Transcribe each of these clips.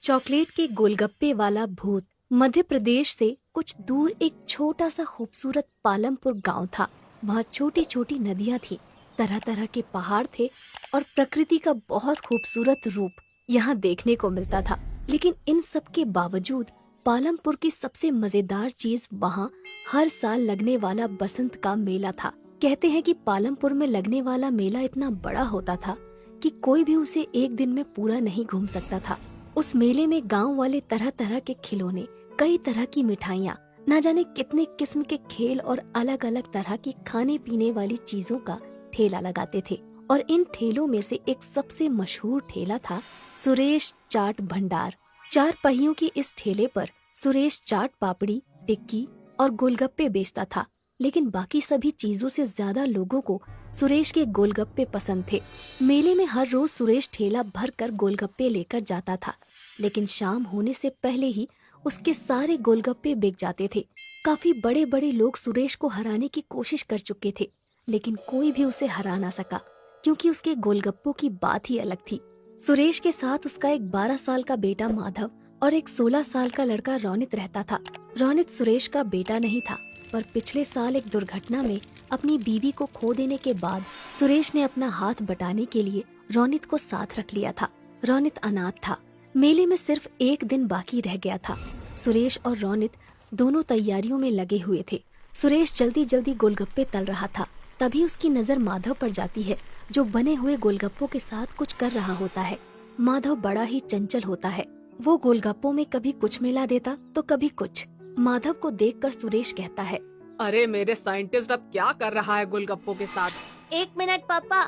Chocolate के गोलगप्पे वाला भूत। मध्य प्रदेश से कुछ दूर एक छोटा सा खूबसूरत पालमपुर गांव था। वहाँ छोटी छोटी नदियाँ थी, तरह तरह के पहाड़ थे और प्रकृति का बहुत खूबसूरत रूप यहाँ देखने को मिलता था। लेकिन इन सब के बावजूद पालमपुर की सबसे मजेदार चीज वहाँ हर साल लगने वाला बसंत का मेला था। कहते हैं कि पालमपुर में लगने वाला मेला इतना बड़ा होता था कि कोई भी उसे एक दिन में पूरा नहीं घूम सकता था। उस मेले में गांव वाले तरह तरह के खिलौने, कई तरह की मिठाइयाँ, न जाने कितने किस्म के खेल और अलग अलग तरह की खाने पीने वाली चीजों का ठेला लगाते थे। और इन ठेलों में से एक सबसे मशहूर ठेला था सुरेश चाट भंडार। चार पहियों की इस ठेले पर सुरेश चाट पापड़ी, टिक्की और गोलगप्पे बेचता था। लेकिन बाकी सभी चीजों से ज्यादा लोगों को सुरेश के गोलगप्पे पसंद थे। मेले में हर रोज सुरेश ठेला भर कर गोलगप्पे लेकर जाता था, लेकिन शाम होने से पहले ही उसके सारे गोलगप्पे बिक जाते थे। काफी बड़े बड़े लोग सुरेश को हराने की कोशिश कर चुके थे, लेकिन कोई भी उसे हरा ना सका, क्योंकि उसके गोलगप्पों की बात ही अलग थी। सुरेश के साथ उसका एक 12 साल का बेटा माधव और एक 16 साल का लड़का रोनित रहता था। रोनित सुरेश का बेटा नहीं था, पर पिछले साल एक दुर्घटना में अपनी बीवी को खो देने के बाद सुरेश ने अपना हाथ बटाने के लिए रोनित को साथ रख लिया था। रोनित अनाथ था। मेले में सिर्फ एक दिन बाकी रह गया था। सुरेश और रोनित दोनों तैयारियों में लगे हुए थे। सुरेश जल्दी जल्दी गोलगप्पे तल रहा था, तभी उसकी नजर माधव पर जाती है, जो बने हुए गोलगप्पों के साथ कुछ कर रहा होता है। माधव बड़ा ही चंचल होता है। वो गोलगप्पों में कभी कुछ मिला देता तो कभी कुछ। माधव को देखकर सुरेश कहता है, अरे मेरे साइंटिस्ट अब क्या कर रहा है गोलगप्पों के साथ? 1 मिनट पापा।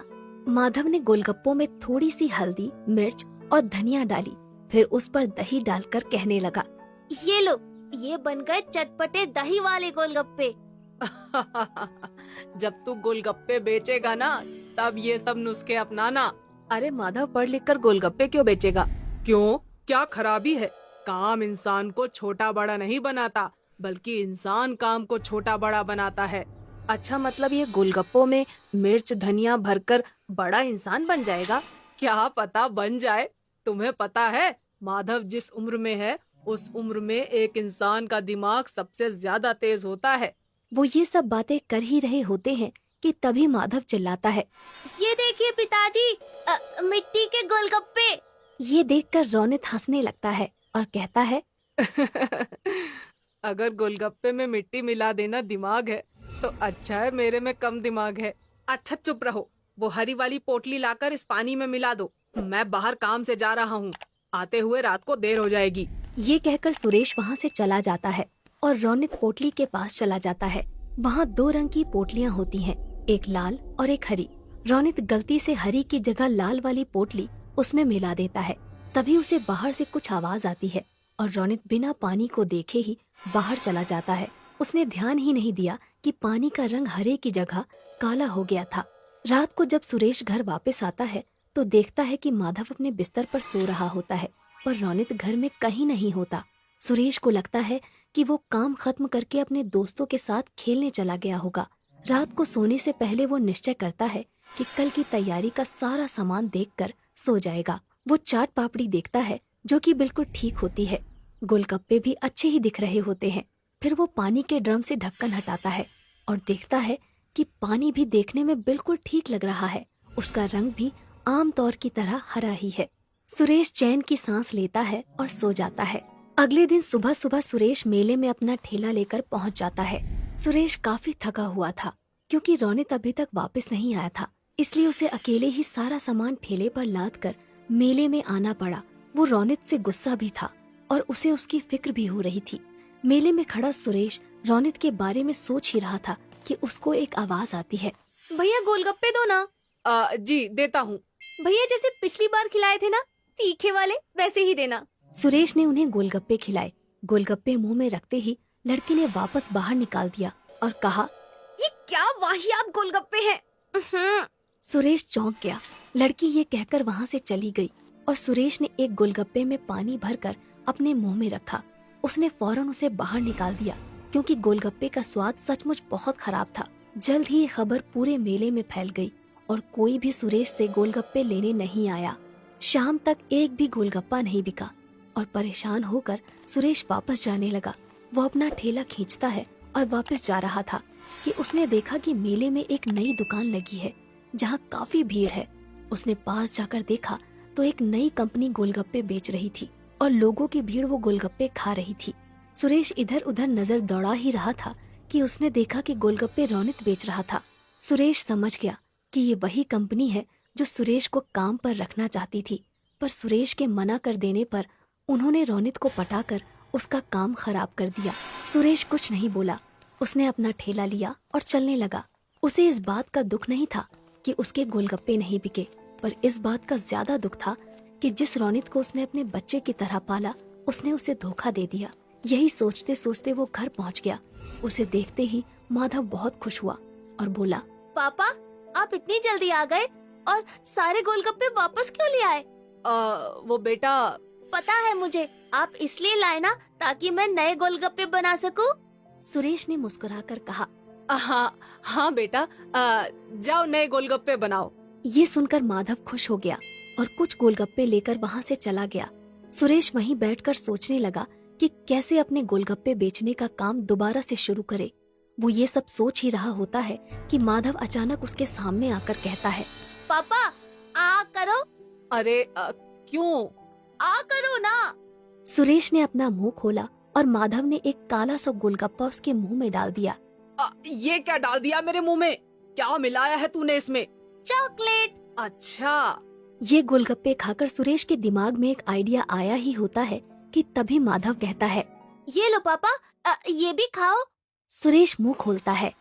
माधव ने गोलगप्पों में थोड़ी सी हल्दी, मिर्च और धनिया डाली, फिर उस पर दही डालकर कहने लगा, ये लो, ये बन गए चटपटे दही वाले गोलगप्पे। जब तू गोलगप्पे बेचेगा ना, तब ये सब नुस्खे अपनाना। अरे माधव पढ़ लिख कर गोलगप्पे क्यों बेचेगा? क्यों, क्या खराबी है? काम इंसान को छोटा बड़ा नहीं बनाता, बल्कि इंसान काम को छोटा बड़ा बनाता है। अच्छा, मतलब ये गोलगप्पों में मिर्च धनिया भरकर बड़ा इंसान बन जाएगा? क्या पता बन जाए। तुम्हें पता है, माधव जिस उम्र में है, उस उम्र में एक इंसान का दिमाग सबसे ज्यादा तेज होता है। वो ये सब बातें कर ही रहे होते हैं कि तभी माधव चिल्लाता है, ये देखिए पिताजी, मिट्टी के गोलगप्पे। ये देखकर रोनित हंसने लगता है और कहता है, अगर गोलगप्पे में मिट्टी मिला देना दिमाग है, तो अच्छा है मेरे में कम दिमाग है। अच्छा चुप रहो, वो हरी वाली पोटली लाकर इस पानी में मिला दो। मैं बाहर काम से जा रहा हूँ, आते हुए रात को देर हो जाएगी। ये कहकर सुरेश वहाँ से चला जाता है और रोनित पोटली के पास चला जाता है। वहाँ 2 रंग की पोटलियाँ होती हैं, एक लाल और एक हरी। रोनित गलती से हरी की जगह लाल वाली पोटली उसमें मिला देता है। तभी उसे बाहर से कुछ आवाज आती है और रोनित बिना पानी को देखे ही बाहर चला जाता है। उसने ध्यान ही नहीं दिया कि पानी का रंग हरे की जगह काला हो गया था। रात को जब सुरेश घर वापस आता है तो देखता है कि माधव अपने बिस्तर पर सो रहा होता है, पर रोनित घर में कहीं नहीं होता। सुरेश को लगता है कि वो काम खत्म करके अपने दोस्तों के साथ खेलने चला गया होगा। रात को सोने से पहले वो निश्चय करता है कि कल की तैयारी का सारा सामान देखकर सो जाएगा। वो चाट पापड़ी देखता है, जो कि बिल्कुल ठीक होती है। गोलगप्पे भी अच्छे ही दिख रहे होते हैं। फिर वो पानी के ड्रम से ढक्कन हटाता है और देखता है कि पानी भी देखने में बिल्कुल ठीक लग रहा है। उसका रंग भी आम तौर की तरह हरा ही है। सुरेश चैन की सांस लेता है और सो जाता है। अगले दिन सुबह सुबह सुरेश मेले में अपना ठेला लेकर पहुंच जाता है। सुरेश काफी थका हुआ था, क्योंकि रोनित अभी तक वापस नहीं आया था, इसलिए उसे अकेले ही सारा सामान ठेले पर लाद कर मेले में आना पड़ा। वो रोनित से गुस्सा भी था और उसे उसकी फिक्र भी हो रही थी। मेले में खड़ा सुरेश रोनित के बारे में सोच ही रहा था कि उसको एक आवाज आती है, भैया गोलगप्पे दो ना। जी देता हूँ। भैया जैसे पिछली बार खिलाए थे ना, तीखे वाले, वैसे ही देना। सुरेश ने उन्हें गोलगप्पे खिलाए। गोलगप्पे मुंह में रखते ही लड़की ने वापस बाहर निकाल दिया और कहा, ये क्या वाहियात गोलगप्पे हैं। सुरेश चौंक गया। लड़की ये कहकर वहाँ से चली गई और सुरेश ने एक गोलगप्पे में पानी भरकर अपने मुंह में रखा। उसने फौरन उसे बाहर निकाल दिया, क्योंकि गोलगप्पे का स्वाद सचमुच बहुत खराब था। जल्द ही ये खबर पूरे मेले में फैल गई और कोई भी सुरेश से गोलगप्पे लेने नहीं आया। शाम तक एक भी गोलगप्पा नहीं बिका। और परेशान होकर सुरेश वापस जाने लगा। वो अपना ठेला खींचता है और वापस जा रहा था कि उसने देखा कि मेले में एक नई दुकान लगी है जहाँ काफी भीड़ है। उसने पास जाकर देखा तो एक नई कंपनी गोलगप्पे बेच रही थी और लोगों की भीड़ वो गोलगप्पे खा रही थी। सुरेश इधर उधर नजर दौड़ा ही रहा था कि उसने देखा कि गोलगप्पे रौनित बेच रहा था। सुरेश समझ गया कि ये वही कंपनी है जो सुरेश को काम पर रखना चाहती थी, पर सुरेश के मना कर देने पर उन्होंने रौनित को पटाकर उसका काम खराब कर दिया। सुरेश कुछ नहीं बोला। उसने अपना ठेला लिया और चलने लगा। उसे इस बात का दुख नहीं था कि उसके गोलगप्पे नहीं बिके, पर इस बात का ज्यादा दुख था कि जिस रौनित को उसने अपने बच्चे की तरह पाला, उसने उसे धोखा दे दिया। यही सोचते सोचते वो घर पहुंच गया। उसे देखते ही माधव बहुत खुश हुआ और बोला, पापा, आप इतनी जल्दी आ गए और सारे गोलगप्पे वापस क्यों ले आए? वो बेटा, पता है मुझे, आप इसलिए लाए ना ताकि मैं नए गोलगप्पे बना सकूं। सुरेश ने मुस्कुराकर कहा। हाँ हाँ बेटा, जाओ नए गोलगप्पे बनाओ। ये सुनकर माधव खुश हो गया और कुछ गोलगप्पे लेकर वहाँ से चला गया। सुरेश वहीं बैठकर सोचने लगा कि कैसे अपने गोलगप्पे बेचने का काम दोबारा से शुरू करे। वो ये सब सोच ही रहा होता है कि माधव अचानक उसके सामने आकर कहता है, पापा, आ करो। अरे क्यों? आ करो ना। सुरेश ने अपना मुंह खोला और माधव ने एक काला सा गोलगप्पा उसके मुंह में डाल दिया। ये क्या डाल दिया मेरे मुंह में? क्या मिलाया है तूने इसमें? चॉकलेट। अच्छा। ये गोलगप्पे खाकर सुरेश के दिमाग में एक आइडिया आया ही होता है कि तभी माधव कहता है, ये लो पापा, ये भी खाओ। सुरेश मुंह खोलता है।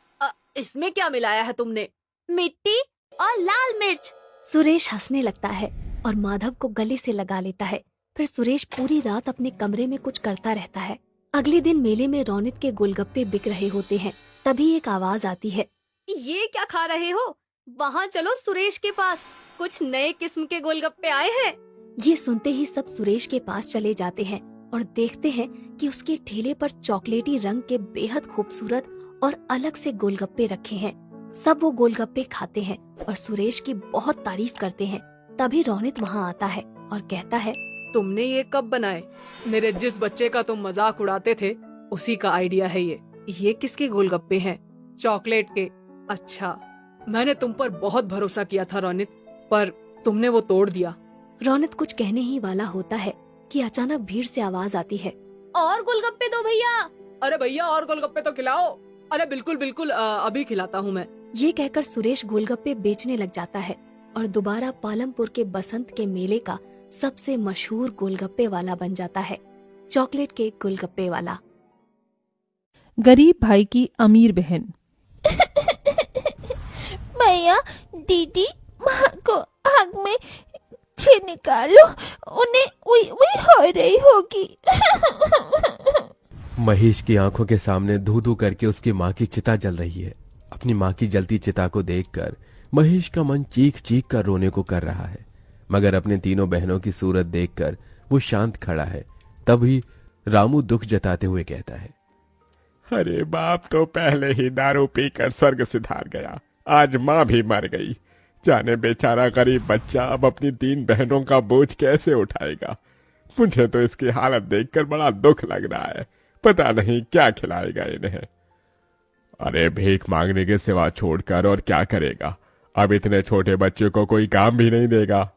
इसमें क्या मिलाया है तुमने? मिट्टी और लाल मिर्च। सुरेश हंसने लगता है और माधव को गले से लगा लेता है। फिर सुरेश पूरी रात अपने कमरे में कुछ करता रहता है। अगले दिन मेले में रौनित के गोलगप्पे बिक रहे होते हैं। तभी एक आवाज आती है, ये क्या खा रहे हो? वहाँ चलो सुरेश के पास, कुछ नए किस्म के गोलगप्पे आए हैं। ये सुनते ही सब सुरेश के पास चले जाते हैं और देखते हैं कि उसके ठेले पर चॉकलेटी रंग के बेहद खूबसूरत और अलग से गोलगप्पे रखे हैं। सब वो गोलगप्पे खाते हैं और सुरेश की बहुत तारीफ करते हैं। तभी रौनित वहाँ आता है और कहता है, तुमने ये कब बनाए? मेरे जिस बच्चे का तुम मजाक उड़ाते थे उसी का आइडिया है ये। ये किसके गोलगप्पे हैं? चॉकलेट के। अच्छा, मैंने तुम पर बहुत भरोसा किया था रौनित, पर तुमने वो तोड़ दिया। रौनित कुछ कहने ही वाला होता है कि अचानक भीड़ से आवाज आती है, और गोलगप्पे दो भैया। अरे भैया, और गोलगप्पे तो खिलाओ। अरे बिल्कुल बिल्कुल, अभी खिलाता हूँ मैं। ये कहकर सुरेश गोलगप्पे बेचने लग जाता है और दोबारा पालमपुर के बसंत के मेले का सबसे मशहूर गोलगप्पे वाला बन जाता है, चॉकलेट के गोलगप्पे वाला। गरीब भाई की अमीर बहन। भैया, दीदी, माँ को आग में से निकालो, उन्हें उई हो रही होगी। महेश की आंखों के सामने धू धू करके उसकी माँ की चिता जल रही है। अपनी माँ की जलती चिता को देखकर महेश का मन चीख चीख कर रोने को कर रहा है, मगर अपने तीनों बहनों की सूरत देखकर वो शांत खड़ा है। तभी रामू दुख जताते हुए कहता है, अरे बाप तो पहले ही दारू पीकर स्वर्ग सिधार गया, आज माँ भी मर गई। जाने बेचारा गरीब बच्चा अब अपनी 3 बहनों का बोझ कैसे उठाएगा। मुझे तो इसकी हालत देखकर बड़ा दुख लग रहा है, पता नहीं क्या खिलाएगा इन्हें। अरे भीख मांगने के सिवा छोड़कर और क्या करेगा, अब इतने छोटे बच्चे को कोई काम भी नहीं देगा।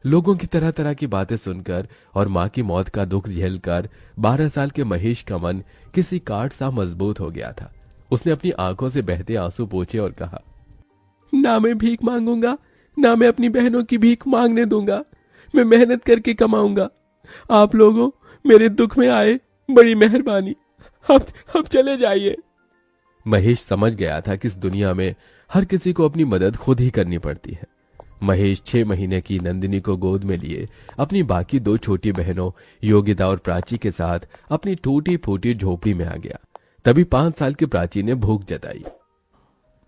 लोगों की तरह तरह की बातें सुनकर और माँ की मौत का दुख झेलकर 12 साल के महेश का मन किसी काठ सा मजबूत हो गया था। उसने अपनी आंखों से बहते आंसू पोंछे और कहा, ना मैं भीख मांगूंगा, ना मैं अपनी बहनों की भीख मांगने दूंगा। मैं मेहनत करके कमाऊंगा। आप लोगों मेरे दुख में आए, बड़ी मेहरबानी। अब चले जाइए। महेश समझ गया था कि इस दुनिया में हर किसी को अपनी मदद खुद ही करनी पड़ती है। महेश 6 महीने की नंदिनी को गोद में लिए अपनी बाकी 2 छोटी बहनों योगिता और प्राची के साथ अपनी टूटी फूटी झोपड़ी में आ गया। तभी 5 साल की प्राची ने भूख जताई।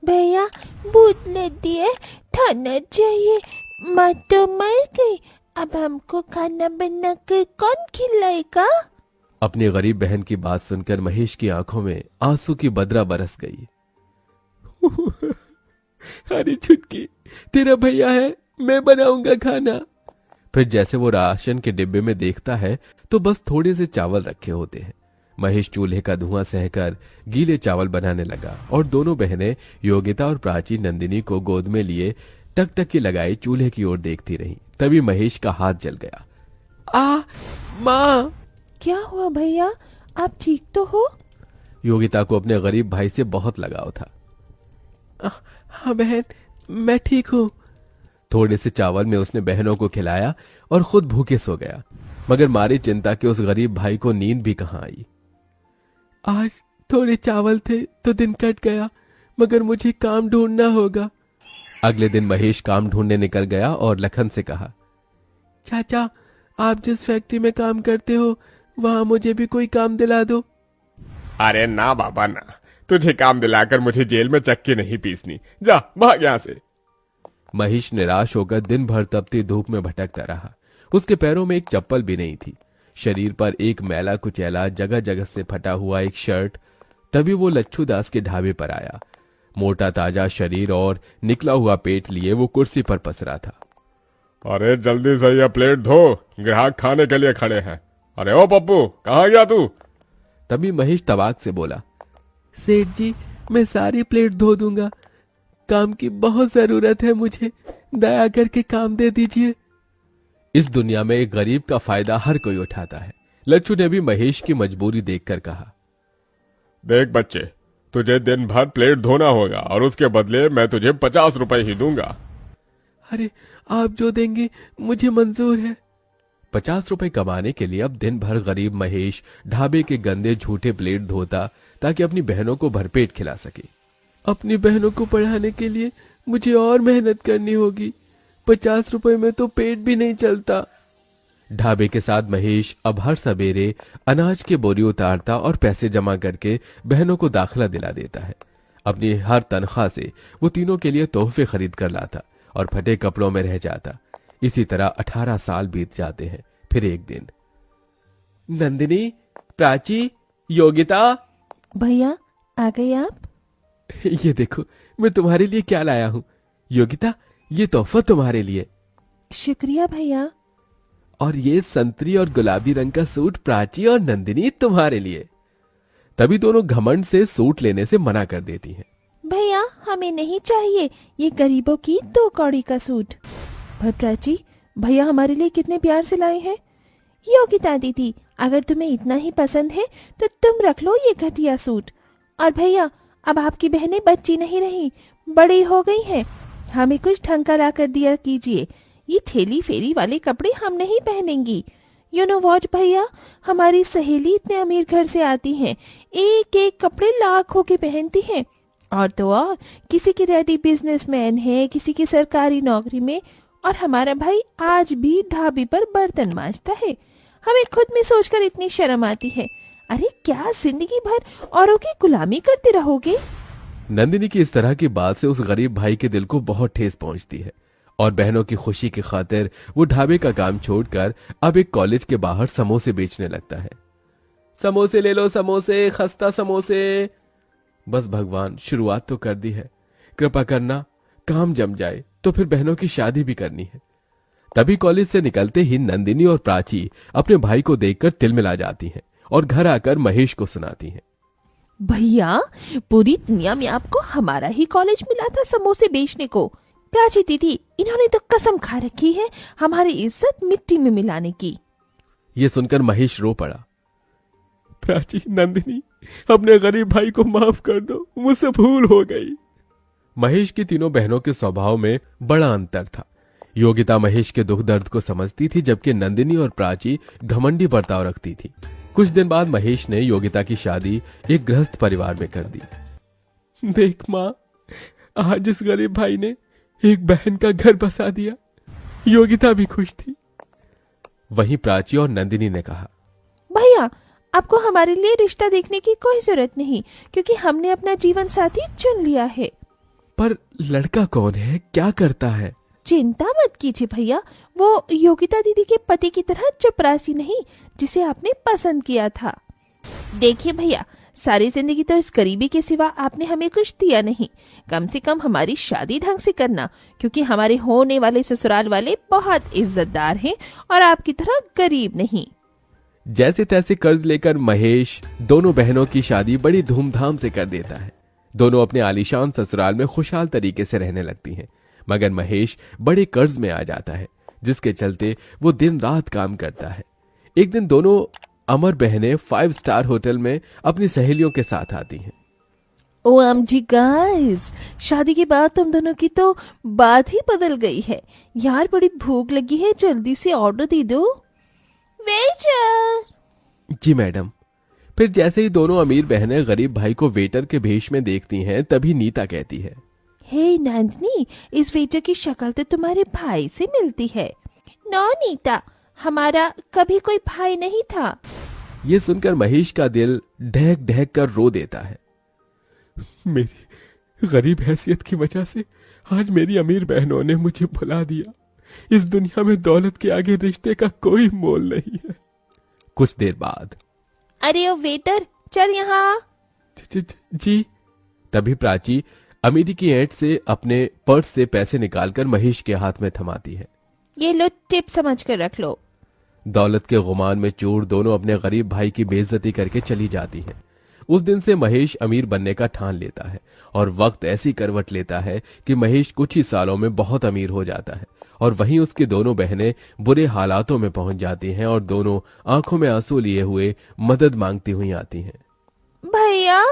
भैया, भूत लगती है, खाना चाहिए। माँ तो मर गई, अब हमको खाना बनाकर कौन खिलाएगा? अपनी गरीब बहन की बात सुनकर महेश की आंखों में आंसू की बदरा बरस गई। अरे छुटकी, तेरा भैया है, मैं बनाऊंगा खाना। फिर जैसे वो राशन के डिब्बे में देखता है तो बस थोड़े से चावल रखे होते हैं। महेश चूल्हे का धुआं सहकर गीले चावल बनाने लगा और दोनों बहनें योगिता और प्राची नंदिनी को गोद में लिए टकटकी लगाए चूल्हे की ओर देखती रहीं। तभी महेश का हाथ जल गया। माँ! क्या हुआ भैया, आप ठीक तो हो? योगिता को अपने गरीब भाई से बहुत लगाव था। हाँ बहन, मैं ठीक हूँ। थोड़े से चावल में उसने बहनों को खिलाया और खुद भूखे सो गया, मगर मारी चिंता के उस गरीब भाई को नींद भी कहाँ आई। आज थोड़े चावल थे तो दिन कट गया, मगर मुझे काम ढूंढना होगा। अगले दिन महेश काम ढूंढने निकल गया और लखन से कहा, चाचा, आप जिस फैक्ट्री में काम करते हो वहां मुझे भी कोई काम दिला दो। अरे ना बाबा ना, तुझे काम दिलाकर मुझे जेल में चक्की नहीं पीसनी, जा भाग यहाँ से। महेश निराश होकर दिन भर तपती धूप में भटकता रहा। उसके पैरों में एक चप्पल भी नहीं थी, शरीर पर एक मैला कुचैला जगह जगह से फटा हुआ एक शर्ट। तभी वो लच्छू दास के ढाबे पर आया। मोटा ताजा शरीर और निकला हुआ पेट लिए वो कुर्सी पर पसरा था। अरे जल्दी से ये प्लेट धो, ग्राहक खाने के लिए खड़े हैं। अरे ओ पप्पू, कहाँ गया तू? तभी महेश तवाक से बोला, सेठ जी, मैं सारी प्लेट धो दूंगा, काम की बहुत जरूरत है मुझे, दया करके काम दे दीजिए। इस दुनिया में एक गरीब का फायदा हर कोई उठाता है। लच्छू ने भी महेश की मजबूरी देखकर कहा, देख बच्चे, तुझे दिन भर प्लेट धोना होगा और उसके बदले मैं तुझे 50 रुपए ही दूंगा। अरे आप जो देंगे मुझे मंजूर है। 50 रुपए कमाने के लिए अब दिन भर गरीब महेश ढाबे के गंदे झूठे प्लेट धोता ताकि अपनी बहनों को भरपेट खिला सके। अपनी बहनों को पढ़ाने के लिए मुझे और मेहनत करनी होगी, 50 रुपए में तो पेट भी नहीं चलता। ढाबे के साथ महेश अब हर सवेरे अनाज के बोरी उतारता और पैसे जमा करके बहनों को दाखिला दिला देता है। अपनी हर तनख्वाह से वो तीनों के लिए तोहफे खरीद कर लाता और फटे कपड़ों में रह जाता। इसी तरह 18 साल बीत जाते हैं। फिर एक दिन, नंदिनी, प्राची, योगिता। भैया आ गए आप? ये देखो मैं तुम्हारे लिए क्या लाया हूँ। योगिता, ये तोहफा तुम्हारे लिए। शुक्रिया भैया। और ये संतरी और गुलाबी रंग का सूट प्राची और नंदिनी तुम्हारे लिए। तभी दोनों घमंड से सूट लेने से मना कर देती हैं। भैया हमें नहीं चाहिए ये गरीबों की 2 कौड़ी का सूट। पर प्राची, भैया हमारे लिए कितने प्यार से लाए हैं। योगिता दीदी, अगर तुम्हें इतना ही पसंद है तो तुम रख लो ये घटिया सूट। और भैया, अब आपकी बहनें बच्ची नहीं रही, बड़ी हो गई हैं, हमें कुछ ढंग का ला कर दिया कीजिए। ये ठेली फेरी वाले कपड़े हम नहीं पहनेंगी। यू नो वॉट भैया, हमारी सहेली इतने अमीर घर से आती हैं, एक एक कपड़े लाखों के पहनती हैं। और तो और किसी की डैडी बिजनेसमैन है, किसी की सरकारी नौकरी में, और हमारा भाई आज भी ढाबे पर बर्तन मांजता है। हमें खुद में सोचकर इतनी शर्म आती है। अरे क्या जिंदगी भर औरों की गुलामी करते रहोगे? नंदिनी की इस तरह की बात से उस गरीब भाई के दिल को बहुत ठेस पहुंचती है और बहनों की खुशी की खातिर वो ढाबे का काम छोड़कर अब एक कॉलेज के बाहर समोसे बेचने लगता है। समोसे ले लो, समोसे, खस्ता समोसे। बस भगवान, शुरुआत तो कर दी है, कृपा करना काम जम जाए तो फिर बहनों की शादी भी करनी है। तभी कॉलेज से निकलते ही नंदिनी और प्राची अपने भाई को देखकर तिलमिला जाती हैं और घर आकर महेश को सुनाती हैं। भैया, पूरी दुनिया में आपको हमारा ही कॉलेज मिला था समोसे बेचने को। प्राची दीदी, इन्होंने तो कसम खा रखी है हमारी इज्जत मिट्टी में मिलाने की। ये सुनकर महेश रो पड़ा। प्राची, नंदिनी, अपने गरीब भाई को माफ कर दो, मुझसे भूल हो गई। महेश की तीनों बहनों के स्वभाव में बड़ा अंतर था। योगिता महेश के दुख दर्द को समझती थी, जबकि नंदिनी और प्राची घमंडी बर्ताव रखती थी। कुछ दिन बाद महेश ने योगिता की शादी एक गृहस्थ परिवार में कर दी। देख माँ, आज इस गरीब भाई ने एक बहन का घर बसा दिया। योगिता भी खुश थी। वहीं प्राची और नंदिनी ने कहा, भैया, आपको हमारे लिए रिश्ता देखने की कोई जरूरत नहीं, क्योंकि हमने अपना जीवन साथी चुन लिया है। पर लड़का कौन है, क्या करता है? चिंता मत कीजिए भैया, वो योगिता दीदी के पति की तरह चपरासी नहीं जिसे आपने पसंद किया था। देखिए भैया, सारी जिंदगी तो इस गरीबी के सिवा आपने हमें कुछ दिया नहीं। कम से कम हमारी शादी ढंग से करना, क्योंकि हमारे होने वाले ससुराल वाले बहुत इज्जतदार हैं और आपकी तरह गरीब नहीं। जैसे तैसे कर्ज लेकर महेश दोनों बहनों की शादी बड़ी धूमधाम से कर देता है। दोनों अपने आलीशान ससुराल में खुशहाल तरीके से रहने लगती हैं, मगर महेश बड़े कर्ज में आ जाता है, जिसके चलते वो दिन रात काम करता है। एक दिन दोनों अमर बहनें 5 स्टार होटल में अपनी सहेलियों के साथ आती हैं। OMG गाइस, शादी के बाद तुम दोनों की तो बात ही बदल गई है। यार बड़ी भूख लगी है, जल्दी से ऑर्डर दे दो। वेटर। जी मैडम। फिर जैसे ही दोनों अमीर बहनें गरीब भाई को वेटर के भेष में देखती हैं, तभी नीता कहती है, हे नंदनी, इस वेटर की शक्ल तो तुम्हारे भाई से मिलती है। नो नीता, हमारा कभी कोई भाई नहीं था। ये सुनकर महेश का दिल ढहक ढहक कर रो देता है। मेरी गरीब हैसियत की वजह से आज मेरी अमीर बहनों ने मुझे भुला दिया। इस दुनिया में दौलत के आगे रिश्ते का कोई मोल नहीं है। कुछ देर बाद, अरे ओ वेटर, चल यहाँ। जी। तभी प्राची अमीरी की ऐंठ से अपने पर्स से पैसे निकालकर महेश के हाथ में थमाती है। ये लो, टिप समझ कर रख लो। दौलत के गुमान में चूर दोनों अपने गरीब भाई की बेइज्जती करके चली जाती हैं। उस दिन से महेश अमीर बनने का ठान लेता है और वक्त ऐसी करवट लेता है कि महेश कुछ ही सालों में बहुत अमीर हो जाता है और वहीं उसकी दोनों बहनें बुरे हालातों में पहुंच जाती हैं और दोनों आंखों में आंसू लिए हुए मदद मांगती हुई आती हैं। भैया।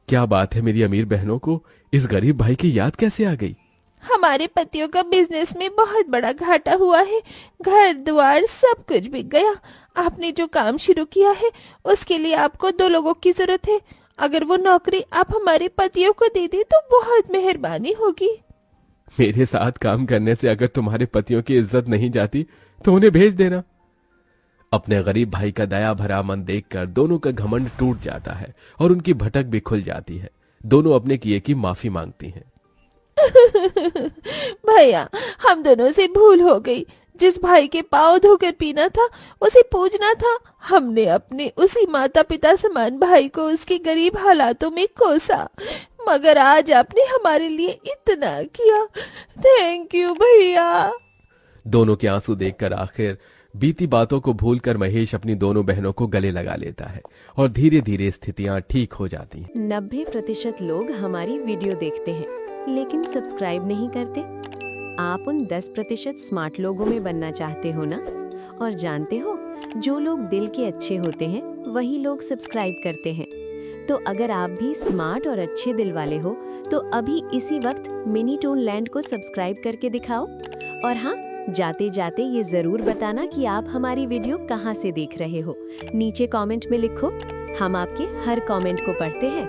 क्या बात है, मेरी अमीर बहनों को इस गरीब भाई की याद कैसे आ गई? हमारे पतियों का बिजनेस में बहुत बड़ा घाटा हुआ है, घर द्वार सब कुछ बिक गया। आपने जो काम शुरू किया है उसके लिए आपको 2 लोगों की जरूरत है। अगर वो नौकरी आप हमारे पतियों को दे दे तो बहुत मेहरबानी होगी। मेरे साथ काम करने से अगर तुम्हारे पतियों की इज्जत नहीं जाती तो उन्हें भेज देना। अपने गरीब भाई का दया भरा मन देखकर दोनों का घमंड टूट जाता है और उनकी भटक भी खुल जाती है। दोनों अपने किए की माफी मांगती हैं। भैया, हम दोनों से भूल हो गई। जिस भाई के पाँव धोकर पीना था उसे पूजना था। हमने अपने उसी माता पिता समान भाई को उसके गरीब हालातों में कोसा, मगर आज आपने हमारे लिए इतना किया। थैंक यू भैया। दोनों के आंसू देखकर आखिर बीती बातों को भूलकर महेश अपनी दोनों बहनों को गले लगा लेता है और धीरे धीरे स्थितियां ठीक हो जाती हैं। 90% लोग हमारी वीडियो देखते हैं लेकिन सब्सक्राइब नहीं करते। आप उन 10% स्मार्ट लोगों में बनना चाहते हो ना? और जानते हो, जो लोग दिल के अच्छे होते हैं वही लोग सब्सक्राइब करते हैं। तो अगर आप भी स्मार्ट और अच्छे दिल वाले हो तो अभी इसी वक्त मिनी टून लैंड को सब्सक्राइब करके दिखाओ। और हाँ, जाते जाते ये जरूर बताना कि आप हमारी वीडियो कहाँ से देख रहे हो। नीचे कमेंट में लिखो, हम आपके हर कमेंट को पढ़ते हैं।